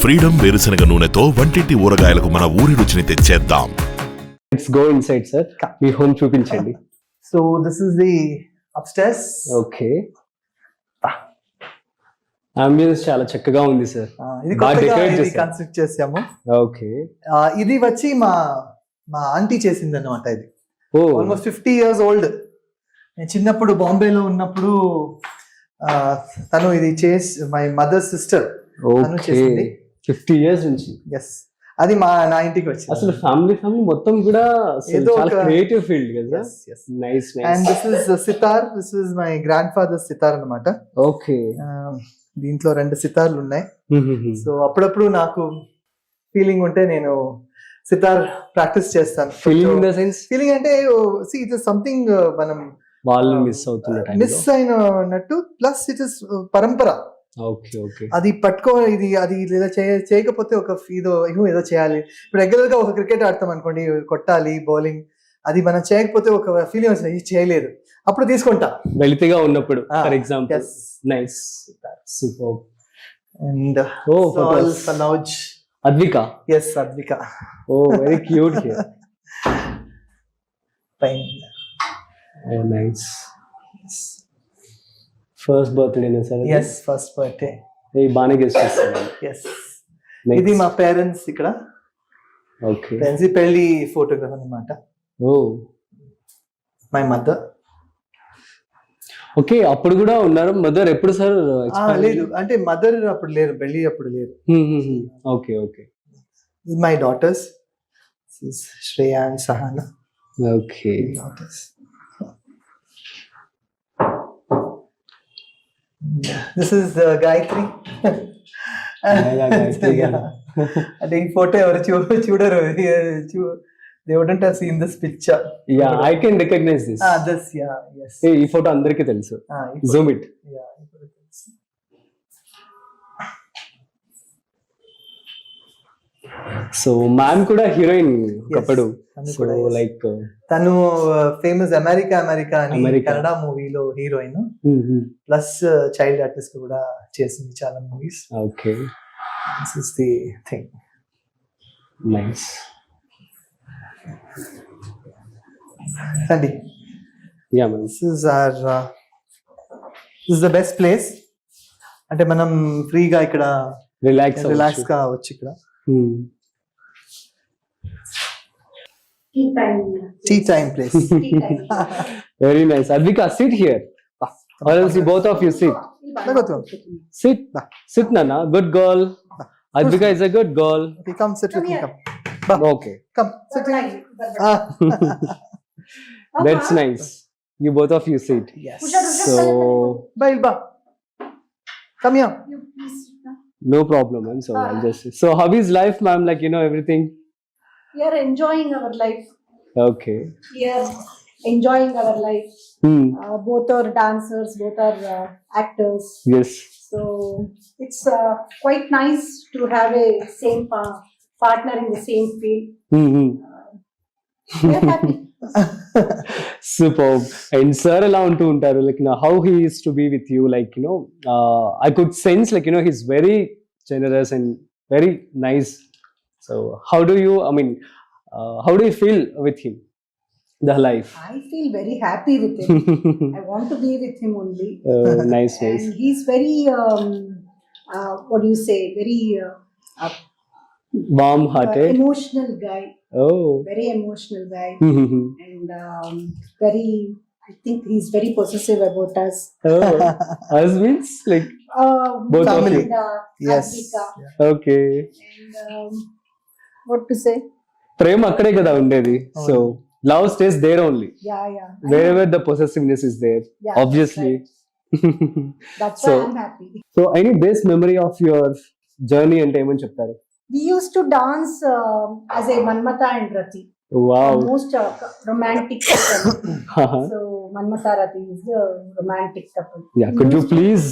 Freedom వేరుశనగ నూనెతో వంటింటి ఊరగాయలకు మన ఊరి రుచిని తెచ్చేద్దాం. Let's go inside sir. మీ హోమ్ చూపించండి. So this is the upstairs. Okay, ambience చాలా చక్కగా ఉంది సార్. ఇది బాగా కొత్తగా decorate ఇది చేశారు. కన్స్ట్రక్ట్ చేసాము. ఓకే, ఇది వచ్చి మా ఆంటీ చేసింది అనమాట. ఇది ఓ ఆల్మోస్ట్ 50 years ఓల్డ్. నేను చిన్నప్పుడు బాంబేలో ఉన్నప్పుడు తను ఇది మై మదర్ సిస్టర్ తను ఓకే, చేసింది. 50 years నుంచి. ఎస్, అది నా ఇంటికి వచ్చింది. అసలు ఫ్యామిలీ మొత్తం కూడా అసలు ఏదో చాలా ఒక- క్రియేటివ్ ఫీల్డ్ కదా. Yes, yes. Nice and nice. This is sitar. This is my grandfather sitar అనమాట. ఓకే, దీంట్లో 2 సితార్లు ఉన్నాయి. సో అప్పుడప్పుడు నాకు ఫీలింగ్ ఉంటే నేను సితార్ ప్రాక్టీస్ చేస్తాను. Feeling in the sense feeling అంటే ఇట్ ఇస్ సంథింగ్ మనం వాళ్ళు మిస్ అవుతున్న టైం. మిస్ అయినట్టు. ప్లస్ ఇట్ ఇస్ పరంపర. ఓకే ఓకే, అది అది లేదా చేయకపోతే ఒక ఏదో చేయాలి. ఇప్పుడు రెగ్యులర్ గా ఒక క్రికెట్ ఆడతాం అనుకోండి, కొట్టాలి బౌలింగ్, అది మనం చేయకపోతే ఒక ఫీలింగ్ వస్తుంది, ఇది చేయలేదు, అప్పుడు తీసుకుంటా వెలితిగా ఉన్నప్పుడు for example. Nice, super. And Sanoj, Advika. Yes Advika. Oh very cute here. Fine. Oh nice. First birthday sir. Yes, first birthday. బాగానే గెస్ట్ చేస్తాను. ఎస్, ఇది మా పేరెంట్స్ ఇక్కడ. ఓకే, పేరెంట్స్ పెళ్లి ఫోటోగ్రాఫ్ అన్నమాట. Oh my mother. ఓకే, అప్పుడు కూడా ఉన్నారు మదర్. ఎప్పుడు సార్? లేదు, అంటే మదర్ అప్పుడు లేరు, పెళ్లి అప్పుడు లేరు. Okay okay, my daughters Shreya and Sahana. Okay, daughters. This is Gayatri. Gayatri. అంటే ఈ ఫోటో ఎవరు చూడరు. They wouldn't have seen this picture. Yeah, I can recognise this. This, yeah, yes. ఈ ఫోటో అందరికీ తెలుసు. ఈ photo- జూమ్ ఇట్. Yeah, ఈ photo తెలుసు. సో మ్యామ్ కూడా హీరోయిన్ ఒకప్పుడు. తను సో కూడా, yes. లైక్ తను ఫేమస్ అమెరికా అని America. కన్నడ మూవీలో హీరోయిన్, ప్లస్ చైల్డ్ ఆర్టిస్ట్ కూడా చేసింది చాలా movies. Okay, this is the thing. Nice. అండి, yeah ma'am. This is the best place. అంటే మనం ఫ్రీగా ఇక్కడ రిలాక్స్ గా వచ్చి ఇక్కడ tea time place. Very nice. Advika, sit here. Or else you both of you sit. Sit. Sit, Nana. Good girl. Advika is a good girl. Okay, come sit with me. Come. Okay. Come sit with me. That's nice. You both of you sit. Yes. So, Bye, Ilba. Come here. no problem, ma'am. So, I'll just. So, how is life, ma'am? Like, everything? We are enjoying our life. Okay. We are enjoying our life. Both are dancers, both are actors. Yes. So it's quite nice to have a same partner in the same field. We are happy. Superb. And sir, ఎలా ఉంటూ ఉంటారు? Like, how he used to be with you? Like, I could sense, like, he's very generous and very nice. So, how do you feel with him? The life. I feel very happy with him. I want to be with him only. Nice. And he's very, what do you say, very Warm-hearted. emotional guy. Oh. Very emotional guy. And I think he's very possessive about us. Oh. Us means like both of Family. you. Yes. Advika. Okay. And what to say? ప్రేమ అక్కడే కదా ఉండేది. So love stays there only. Yeah. Wherever the possessiveness is there, Yeah, obviously. That's So- why I'm happy. So any best memory of your journey అంటే ఏమని చెప్తారు? We used to dance as a Manmata and Rati. Wow. Most romantic couple. So Manmata Rati is the romantic couple. Yeah, could you please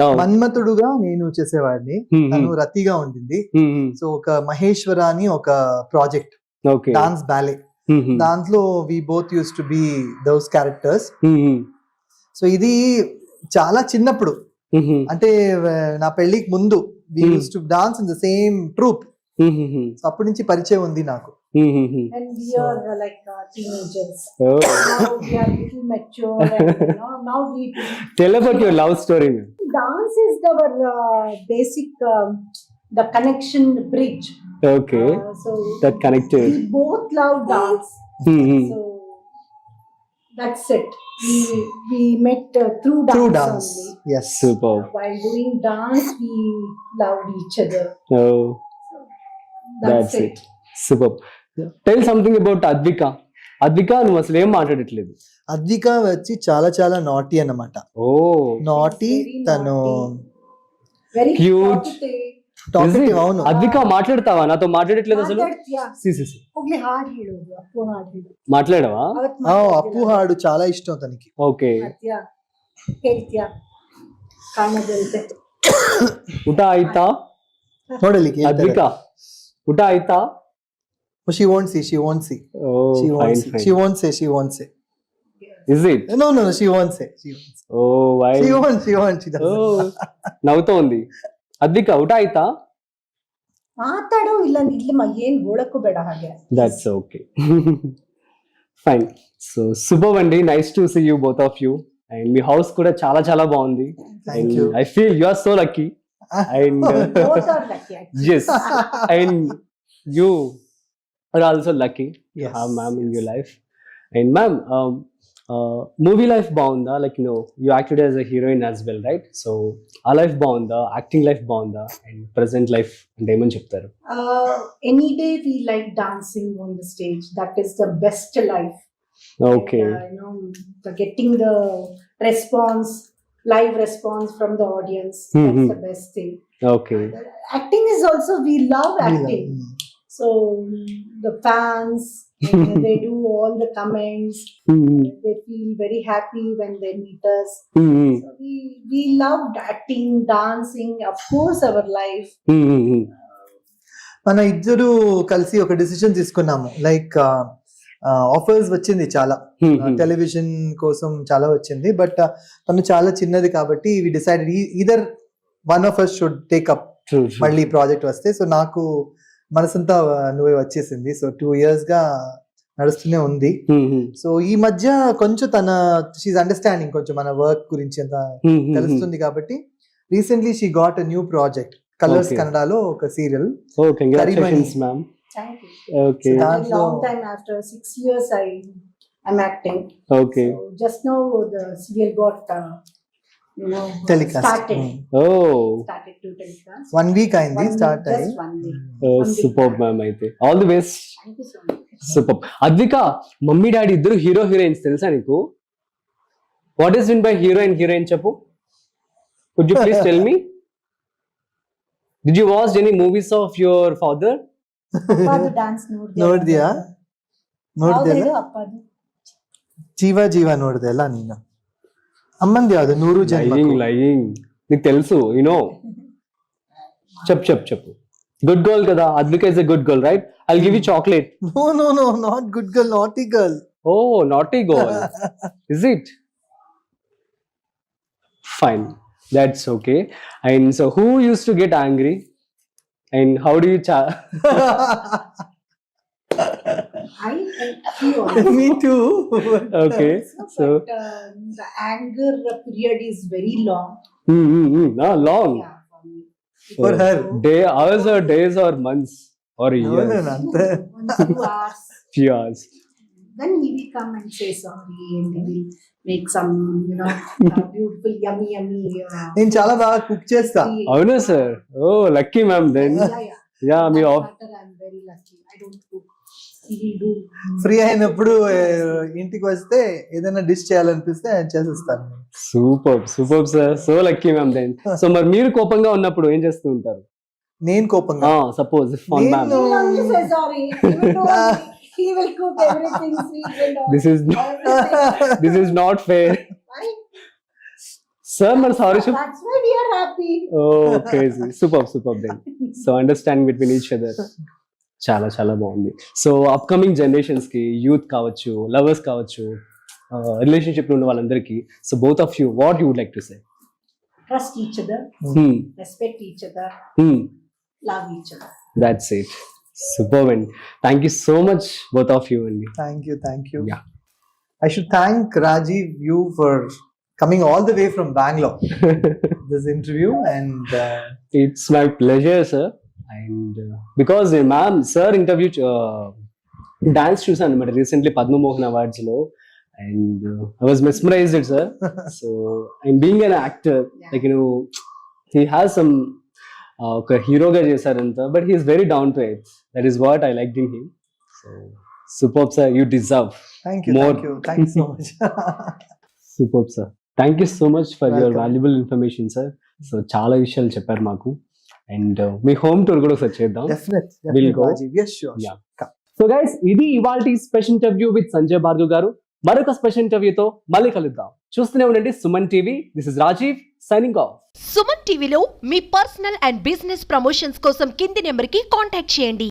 now? మన్మథుడుగా నేను చేసేవాడిని, తను రతిగా ఉండింది. So ఒక మహేశ్వర అని ఒక ప్రాజెక్ట్, Okay. డాన్స్ బ్యాలే, దాంట్లో we both used to be those characters. So ఇది చాలా చిన్నప్పుడు, అంటే నా పెళ్లికి ముందు we used to dance in the same troupe. Mm-hmm. So అప్పటి నుంచి పరిచయం ఉంది నాకు. Mm-hmm. And we are like teenagers. Oh. Now we are little mature and now we do. Tell about your love story, ma'am. Dance is our basic, the connection, the bridge. Okay. So That connected. we both love dance. Mm-hmm. So that's it. We met through dance. Through dance. Only. Yes. Super. While doing dance, we loved each other. Oh, That's it. Super. Tell something about Advika. Advika, నువ్వు అసలు ఏం మాట్లాడట్లేదు. అద్విక వచ్చి చాలా చాలా naughty అన్నమాట. ఓ, naughty, Very తను Very Cute. Talkative. అవును. అద్విక మాట్లాడతావా? నాతో మాట్లాడట్లేదు అసలు. ಮಾತಾಡ್ತೀಯಾ? సి ಹೋಗ್ಲಿ ಹಾಡು ಹೇಳೋದು, ಅಪ್ಪು ಹಾಡು ಹೇಳು. మాట్లాడవా? ಅವತ್ತು అప్పు ಹಾಡು చాలా ఇష్టం తనకి. ఓకే. ಮಾಡ್ತೀಯಾ? ಹೇಳ್ತೀಯಾ? ಕಾಣದಂತೆ. ಊಟ ಆಯ್ತಾ ನೋಡಲಿಕ್ಕೆ ಅದ್ವಿಕ? ಊಟ ಆಯ್ತಾ? she won't see, she won't see, Oh, she won't fine, see, fine. she won't say, she won't say. Is it? No, she won't say, she won't say. Oh, why? she won't, she doesn't. Oh, నవ్వుతూ ఉంది. అద్విక, ಊಟ ಆಯ್ತಾ? ಮಾತಾಡೋ ಇಲ್ಲ ಇಲ್ಲಮ್ಮ, ಏನ್ ಗೋಳಕ್ಕೂ ಬೇಡ ಹಾಗೆ. That's okay. Fine. So, super అండి. Nice to see you both of you. And మీ హౌస్ కూడా చాలా చాలా బాగుంది. Thank you. I feel you are so lucky. And Both are lucky actually. yes, and you are also lucky to Yes. have ma'am in your life. And ma'am, movie life బాగుందా? Like, you know, you acted as a heroine as well, right? So, ఆ life బాగుందా? Acting life బాగుందా? And present life అంటే ఏమని చెప్తారు? Any day we like dancing on the stage. That is the best life. Okay. And, getting the response, live response from the audience. Mhm. That's the best thing. Okay. Acting is also, we love We love- acting. So the fans, they do all the comments. Mm-hmm. They feel very happy when they meet us. Mm-hmm. So we loved acting, dancing, of course, our life. Mm-hmm. మన ఇద్దరు కలిసి ఒక decision తీసుకున్నాము. Like offers వచ్చింది చాలా, Mm-hmm. Television కోసం చాలా వచ్చింది. బట్ తను చాలా చిన్నది కాబట్టి we decided either one of us should take up True, true. మళ్ళీ ప్రాజెక్ట్ వస్తే. సో నాకు మనసంతా నువ్వే వచ్చేసింది. సో 2 years గా నడుస్తూనే ఉంది. Mm-hmm. సో ఈ మధ్య కొంచెం తన షీఈ్ అండర్స్టాండింగ్, కొంచెం మన వర్క్ గురించి అంత Mm-hmm. తెలుస్తుంది కాబట్టి recently she got a new project, colours Okay. కన్నడలో ఒక serial. Oh, congratulations, Karimani. ma'am. Thank you. Okay. So- A long time after 6 years, I'm acting. Okay. So just now the serial got, Telecast. started. Oh, Started to telecast. 1 week అయింది One start week, అయ్యి. just 1 week. Super ma'am. అయితే all the best. Thank you so much. Super. Advika, mummy daddy ఇద్దరు hero heroines తెలుసా నీకు? What is mean by hero and heroine చెప్పు. Could you please tell me? Did you watch any movies of your father? ಅಪ್ಪದು dance ನೋಡ್ದ್ಯಾ? ನೋಡ್ದೆ ಅಲ್ಲ? ಅಪ್ಪದು ಜೀವ ನೋಡ್ದೆ ಅಲ್ಲ ನೀನು? ಅಮ್ಮಂది ಯಾವ್ದು? 100 లయింగ్ లయింగ్. నీకు తెలుసు, యునో. చెప్పు. గుడ్ గర్ల్ కదా Advika? Is a good girl, right? I'll give you chocolate. No, not good girl, naughty girl. Oh, naughty girl. Is it? Fine. That's okay. And so who used to get angry? And how do you I feel Me too. Okay. So the anger period is very long. long. Yeah, for me. For her. Hours or days or months or years? No, అంతే. 1-2 hours. Few hours. Then he will come and say sorry, and he will make some, beautiful, yummy. నేను చాలా బాగా cook చేస్తా. అవునా sir? Oh, lucky ma'am then. Yeah, me off. I'm very lucky. I don't cook. He will do. Free అయినప్పుడు ఇంటికి వస్తే ఏదైనా dish చేయాలనిపిస్తే ఆయన చేసేస్తాను. Super sir. So lucky ma'am then. So మరి మీరు కోపంగా ఉన్నప్పుడు ఏం చేస్తూ ఉంటారు? నేను కోపంగా suppose phone ma'am, He will only say sorry. Even though he will cook everything sweet and all. this is not fair. Right? Sir మరి sorry. That's why we are happy. Oh, crazy. Super then. So understanding between each other. చాలా చాలా బాగుంది. So upcoming generations కి, youth కావచ్చు, lovers కావచ్చు, relationship ఉన్న వాళ్ళందరికీ, so both of you, what you would like to say? trust each other, Hmm. respect each other, Hmm. love each other. That's it. Superb. And thank you so much, both of you. And Thank you. Yeah. I should thank Rajiv you for coming all the way from Bangalore this interview, and it's my pleasure, sir. And because ma'am, sir interview dance చూసాను అనమాట recently Padmamohan awards లో, and I was mesmerised sir. So and being an actor, like he has some ఒక హీరోగా చేశారంత, but he is very down to earth. That is what I like in him. So super sir, you deserve thank you so much. Super sir. Thank you so much for your Welcome. Valuable information sir. So చాలా విషయాలు చెప్పారు మాకు, and me home tour కూడా ఒకసారి చేద్దాం. Definitely, go. Rajiv. Yes, sure. Yeah. So guys, ఇది ఇవాల్టి special interview with Sanjay Bhargav గారు. మరొక స్పెషల్ ఇంటర్వ్యూతో మళ్ళీ కలుద్దాం. చూస్తూనే ఉండండి Suman TV. This is Rajiv signing off. Suman టీవీలో మీ పర్సనల్ అండ్ బిజినెస్ ప్రమోషన్స్ కోసం కింది నెంబర్కి కాంటాక్ట్ చేయండి.